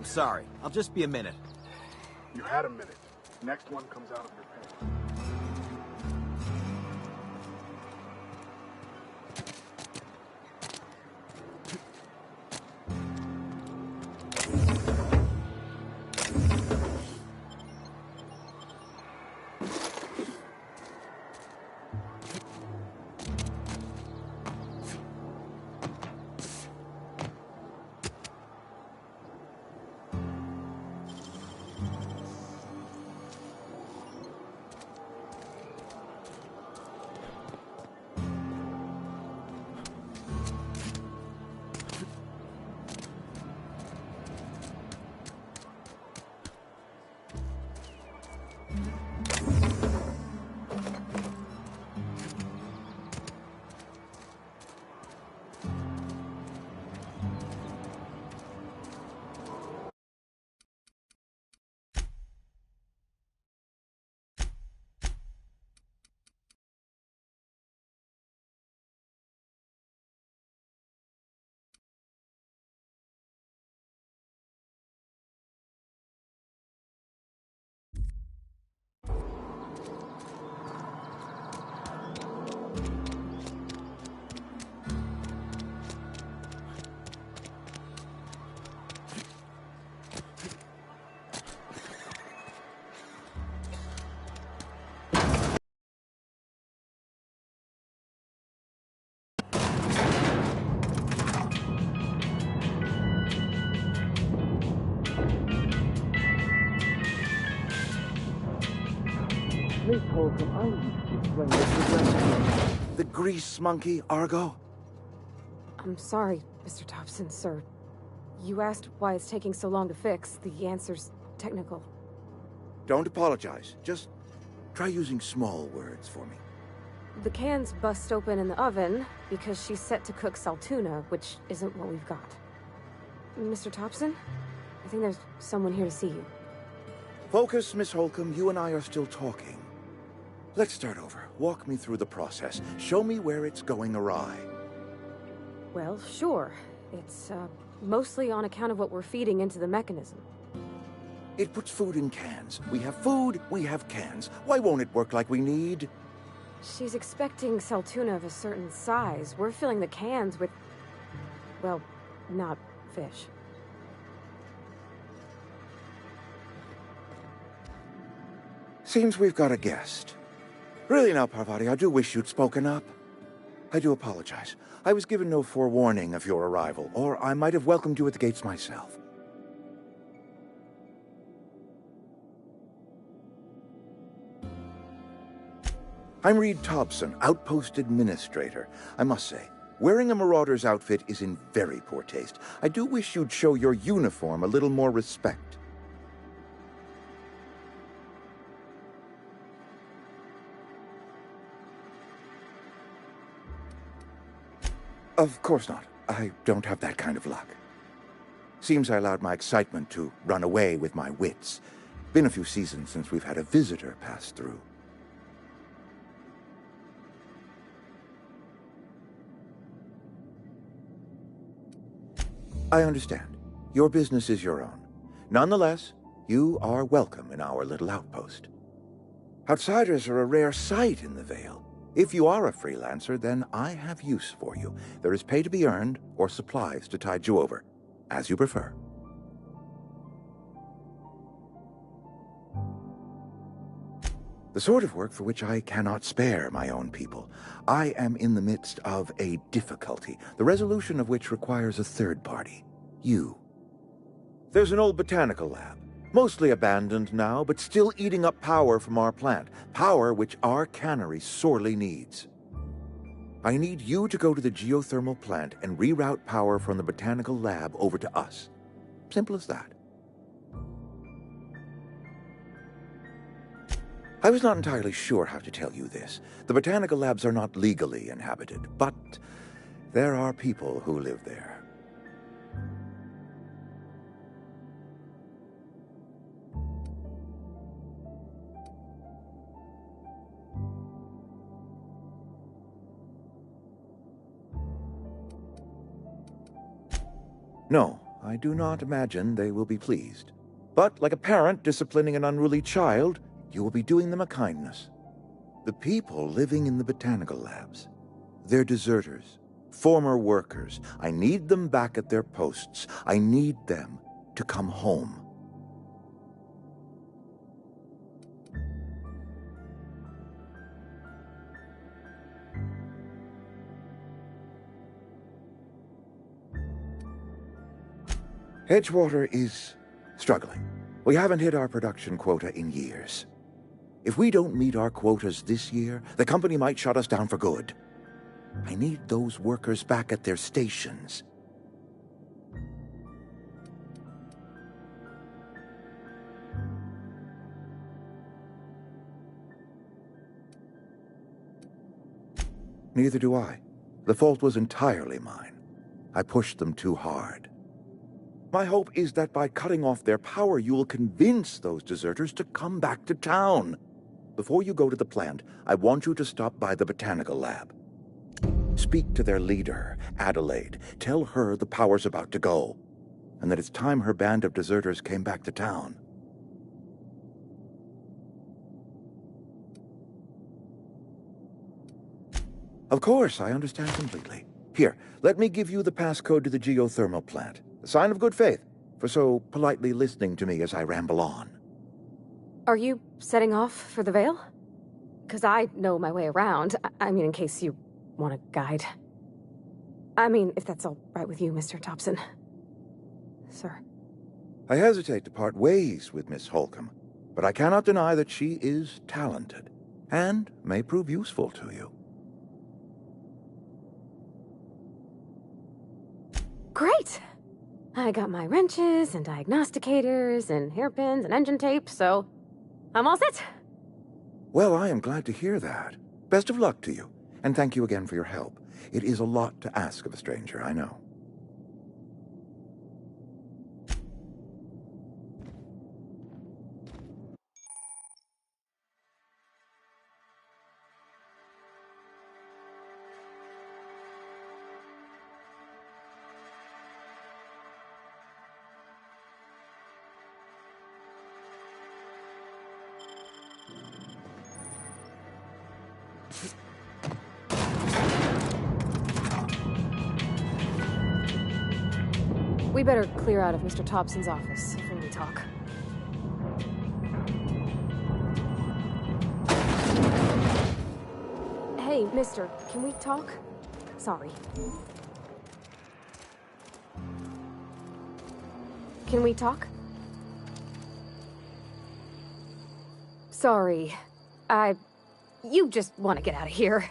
Sorry, I'll just be a minute. You had a minute. Next one comes out of your pay. Holcomb, I need to explain this to The grease monkey, Argo? I'm sorry, Mr. Thompson, sir. You asked why it's taking so long to fix. The answer's technical. Don't apologize. Just try using small words for me. The cans bust open in the oven because she's set to cook saltuna, which isn't what we've got. Mr. Thompson? I think there's someone here to see you. Focus, Miss Holcomb. You and I are still talking. Let's start over. Walk me through the process. Show me where it's going awry. Well, sure. It's, mostly on account of what we're feeding into the mechanism. It puts food in cans. We have food, we have cans. Why won't it work like we need? She's expecting saltuna of a certain size. We're filling the cans with, well, not fish. Seems we've got a guest. Really now, Parvati, I do wish you'd spoken up. I do apologize. I was given no forewarning of your arrival, or I might have welcomed you at the gates myself. I'm Reed Thompson, Outpost Administrator. I must say, wearing a Marauder's outfit is in very poor taste. I do wish you'd show your uniform a little more respect. Of course not. I don't have that kind of luck. Seems I allowed my excitement to run away with my wits. Been a few seasons since we've had a visitor pass through. I understand. Your business is your own. Nonetheless, you are welcome in our little outpost. Outsiders are a rare sight in the Vale. If you are a freelancer, then I have use for you. There is pay to be earned, or supplies to tide you over, as you prefer. The sort of work for which I cannot spare my own people. I am in the midst of a difficulty, the resolution of which requires a third party. You. There's an old botanical lab. Mostly abandoned now, but still eating up power from our plant. Power which our cannery sorely needs. I need you to go to the geothermal plant and reroute power from the botanical lab over to us. Simple as that. I was not entirely sure how to tell you this. The botanical labs are not legally inhabited, but there are people who live there. No, I do not imagine they will be pleased. But like a parent disciplining an unruly child, you will be doing them a kindness. The people living in the botanical labs, they're deserters, former workers. I need them back at their posts. I need them to come home. Edgewater is struggling. We haven't hit our production quota in years. If we don't meet our quotas this year, the company might shut us down for good. I need those workers back at their stations. Neither do I. The fault was entirely mine. I pushed them too hard. My hope is that by cutting off their power, you will convince those deserters to come back to town. Before you go to the plant, I want you to stop by the botanical lab. Speak to their leader, Adelaide. Tell her the power's about to go, and that it's time her band of deserters came back to town. Of course, I understand completely. Here, let me give you the passcode to the geothermal plant. A sign of good faith, for so politely listening to me as I ramble on. Are you setting off for the Vale? Because I know my way around. I mean, in case you want a guide. I mean, if that's all right with you, Mr. Thompson. Sir. I hesitate to part ways with Miss Holcomb, but I cannot deny that she is talented. and may prove useful to you. Great! I got my wrenches and diagnosticators and hairpins and engine tape, so I'm all set. Well, I am glad to hear that. Best of luck to you, and thank you again for your help. It is a lot to ask of a stranger, I know. We better clear out of Mr. Thompson's office before we talk. Hey, mister, can we talk? Sorry. Can we talk? Sorry. You just want to get out of here.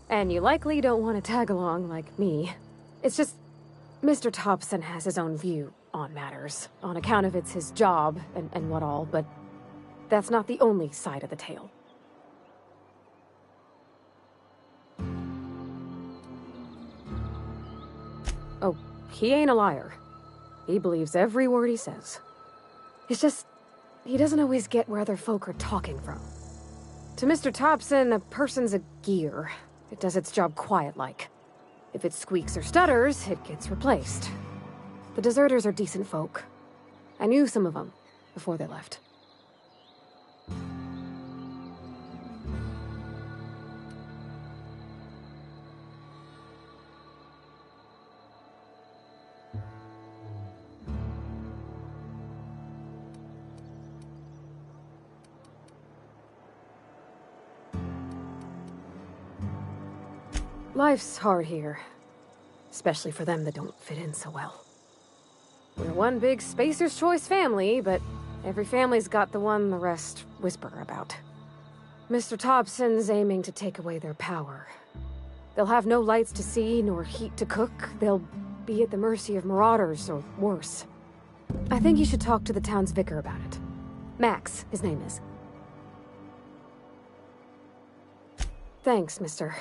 And you likely don't want to tag along like me. It's just... Mr. Thompson has his own view on matters, on account of it's his job and what all, but that's not the only side of the tale. Oh, he ain't a liar. He believes every word he says. It's just, he doesn't always get where other folk are talking from. To Mr. Thompson, a person's a gear. It does its job quiet-like. If it squeaks or stutters, it gets replaced. The deserters are decent folk. I knew some of them before they left. Life's hard here, especially for them that don't fit in so well. We're one big Spacer's Choice family, but every family's got the one the rest whisper about. Mr. Thompson's aiming to take away their power. They'll have no lights to see, nor heat to cook. They'll be at the mercy of marauders, or worse. I think you should talk to the town's vicar about it. Max, his name is. Thanks, mister.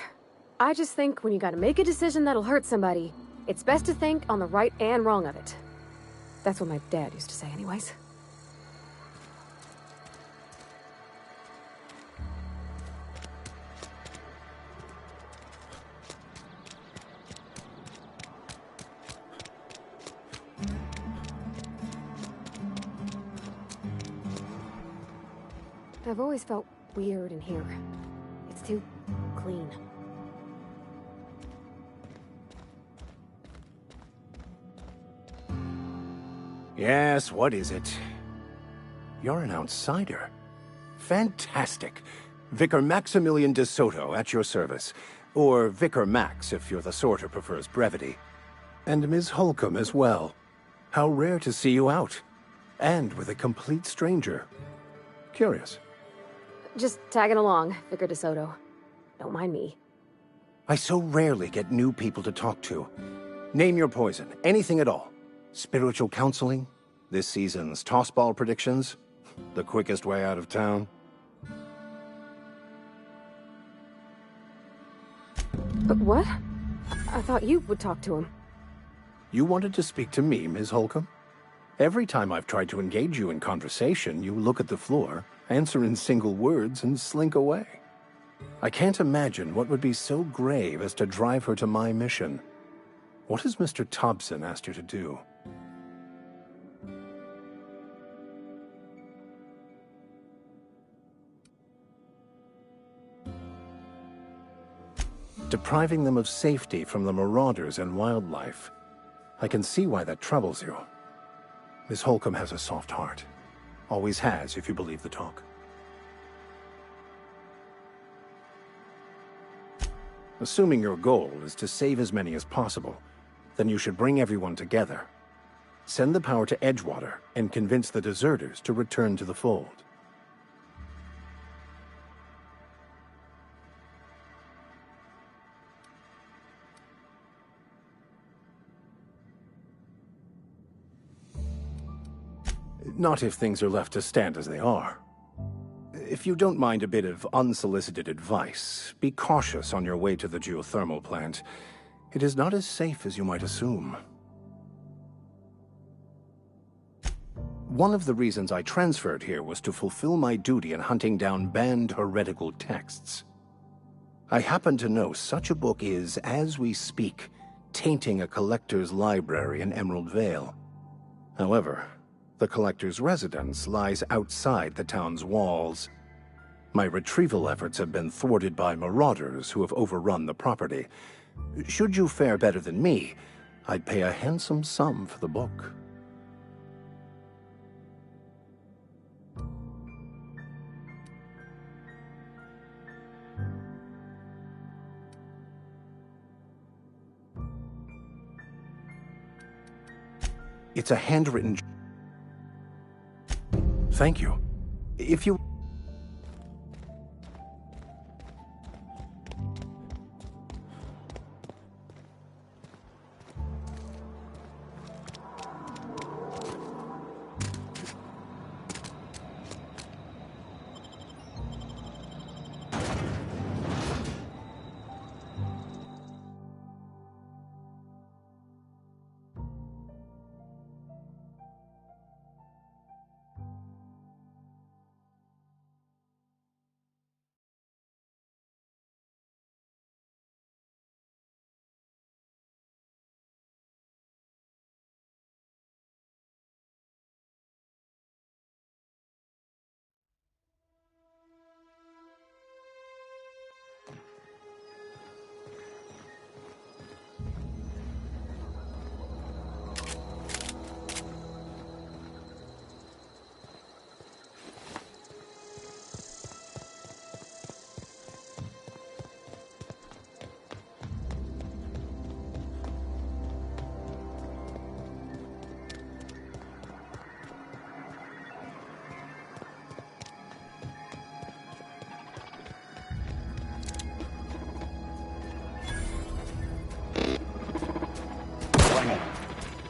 I just think when you gotta make a decision that'll hurt somebody, it's best to think on the right and wrong of it. That's what my dad used to say anyways. I've always felt weird in here. It's too clean. Yes, what is it? You're an outsider. Fantastic. Vicar Maximilian de Soto at your service. Or Vicar Max, if you're the sort who prefers brevity. And Ms. Holcomb as well. How rare to see you out. And with a complete stranger. Curious. Just tagging along, Vicar de Soto. Don't mind me. I so rarely get new people to talk to. Name your poison, anything at all. Spiritual counseling? This season's tossball predictions? The quickest way out of town? But what? I thought you would talk to him. You wanted to speak to me, Ms. Holcomb? Every time I've tried to engage you in conversation, you look at the floor, answer in single words, and slink away. I can't imagine what would be so grave as to drive her to my mission. What has Mr. Thompson asked you to do? Depriving them of safety from the marauders and wildlife. I can see why that troubles you. Miss Holcomb has a soft heart. Always has, if you believe the talk. Assuming your goal is to save as many as possible, then you should bring everyone together. Send the power to Edgewater and convince the deserters to return to the fold. Not if things are left to stand as they are. If you don't mind a bit of unsolicited advice, be cautious on your way to the geothermal plant. It is not as safe as you might assume. One of the reasons I transferred here was to fulfill my duty in hunting down banned heretical texts. I happen to know such a book is, as we speak, tainting a collector's library in Emerald Vale. However, the collector's residence lies outside the town's walls. My retrieval efforts have been thwarted by marauders who have overrun the property. Should you fare better than me, I'd pay a handsome sum for the book. It's a handwritten... Thank you. If you...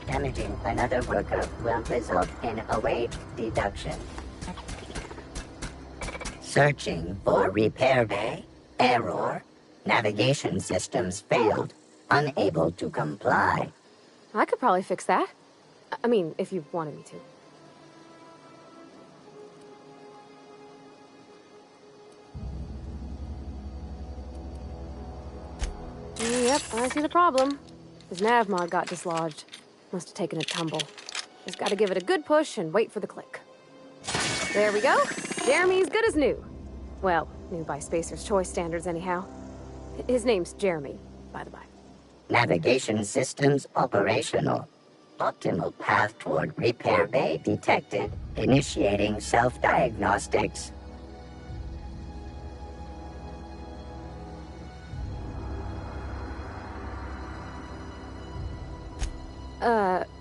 Damaging another worker will result in a wage deduction. Searching for repair bay. Error. Navigation systems failed. Unable to comply. I could probably fix that. I mean, if you wanted me to. Yep, I see the problem. His nav mod got dislodged. Must have taken a tumble. Just gotta give it a good push and wait for the click. There we go. Jeremy's good as new. Well, new by Spacer's Choice standards anyhow. His name's Jeremy, by the by. Navigation systems operational. Optimal path toward repair bay detected. Initiating self-diagnostics.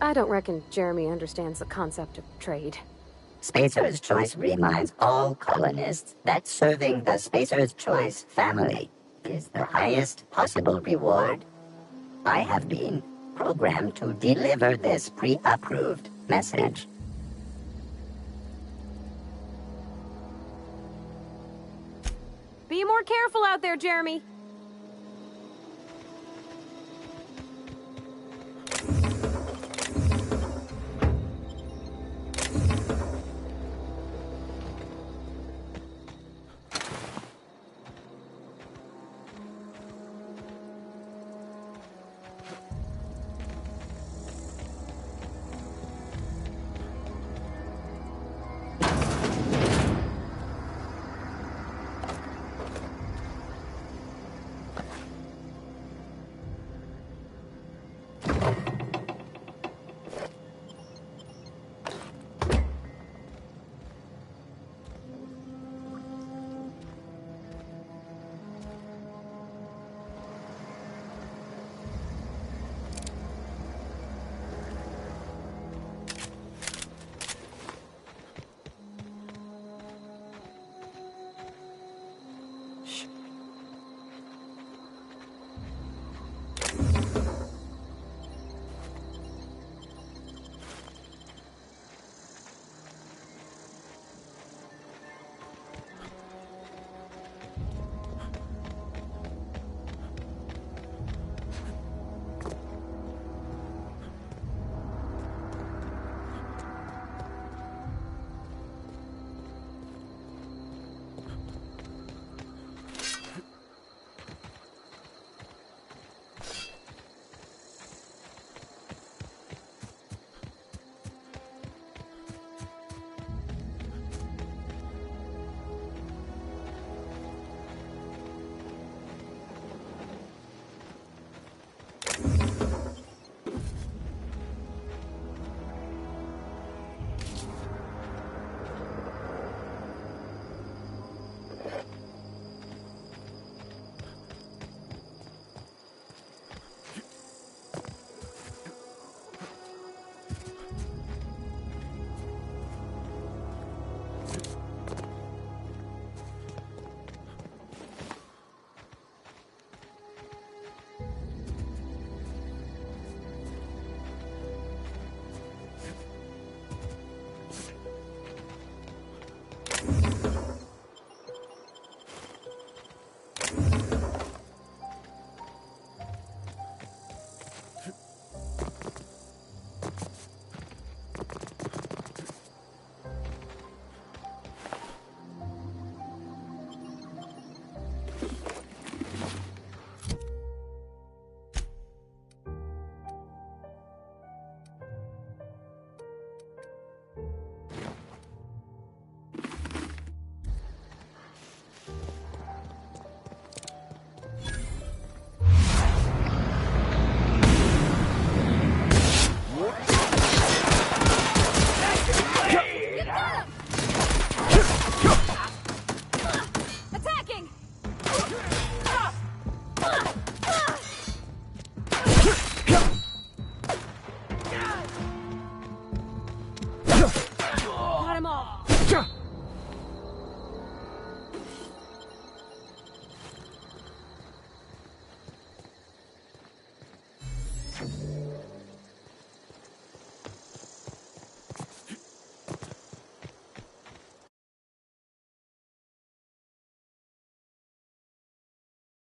I don't reckon Jeremy understands the concept of trade. Spacer's Choice reminds all colonists that serving the Spacer's Choice family is the highest possible reward. I have been programmed to deliver this pre-approved message. Be more careful out there, Jeremy.